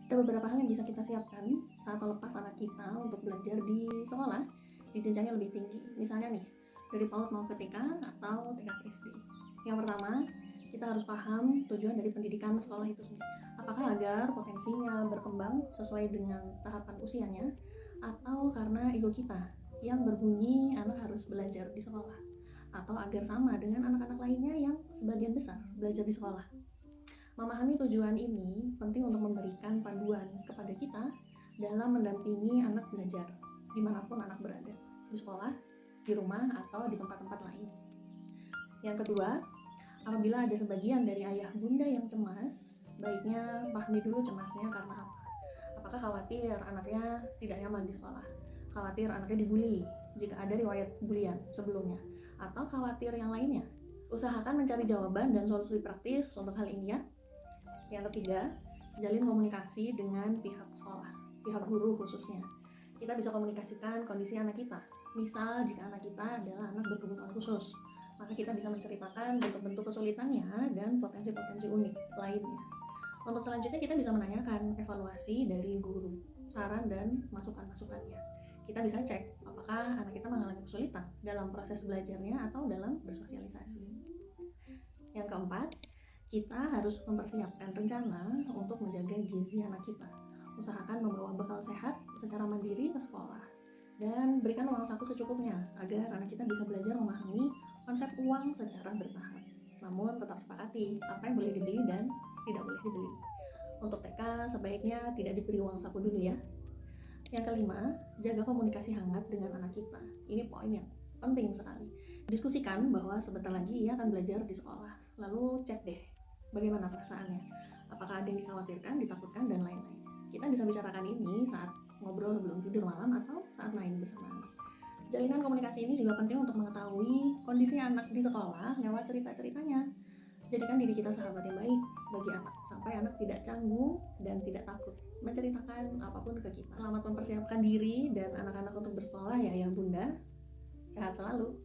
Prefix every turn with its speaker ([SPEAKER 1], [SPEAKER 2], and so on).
[SPEAKER 1] Ada beberapa hal yang bisa kita siapkan saat melepas anak kita untuk belajar di sekolah di jenjang yang lebih tinggi. Misalnya nih, dari PAUD mau ke TK atau tingkat SD. Yang pertama, kita harus paham tujuan dari pendidikan sekolah itu sendiri. Apakah agar potensinya berkembang sesuai dengan tahapan usianya, atau karena ego kita yang berbunyi anak harus belajar di sekolah, atau agar sama dengan anak-anak lainnya yang sebagian besar belajar di sekolah. Memahami tujuan ini penting untuk memberikan panduan kepada kita dalam mendampingi anak belajar dimanapun anak berada, di sekolah, di rumah, atau di tempat-tempat lain. Yang kedua, apabila ada sebagian dari ayah bunda yang cemas, baiknya pahami dulu cemasnya karena apa. Apakah khawatir anaknya tidak nyaman di sekolah, khawatir anaknya dibully jika ada riwayat bulian sebelumnya, atau khawatir yang lainnya. Usahakan mencari jawaban dan solusi praktis untuk hal ini ya. Yang ketiga, jalin komunikasi dengan pihak sekolah, pihak guru khususnya. Kita bisa komunikasikan kondisi anak kita. Misal, jika anak kita adalah anak berkebutuhan khusus, maka kita bisa menceritakan bentuk-bentuk kesulitannya dan potensi-potensi unik lainnya. Untuk selanjutnya, kita bisa menanyakan evaluasi dari guru, saran dan masukan-masukannya. Kita bisa cek apakah anak kita mengalami kesulitan dalam proses belajarnya atau dalam bersosialisasi. Yang keempat, kita harus mempersiapkan rencana untuk menjaga gizi anak kita. Usahakan membawa bekal sehat secara mandiri ke sekolah dan berikan uang saku secukupnya agar anak kita bisa belajar memahami konsep uang secara bertahap. Namun tetap sepakati apa yang boleh dibeli dan tidak boleh dibeli. Untuk TK sebaiknya tidak diberi uang saku dulu ya. Yang kelima, jaga komunikasi hangat dengan anak kita. Ini poin yang penting sekali. Diskusikan bahwa sebentar lagi ia akan belajar di sekolah. Lalu cek deh bagaimana perasaannya, apakah ada yang dikhawatirkan, ditakutkan, dan lain-lain. Kita bisa bicarakan ini saat ngobrol sebelum tidur malam atau saat main bersama anak. Jalinan komunikasi ini juga penting untuk mengetahui kondisi anak di sekolah lewat cerita-ceritanya. Jadikan diri kita sahabat yang baik bagi anak, sampai anak tidak canggung dan tidak takut menceritakan apapun ke kita. Selamat mempersiapkan diri dan anak-anak untuk bersekolah ya Ayah Bunda. Sehat selalu.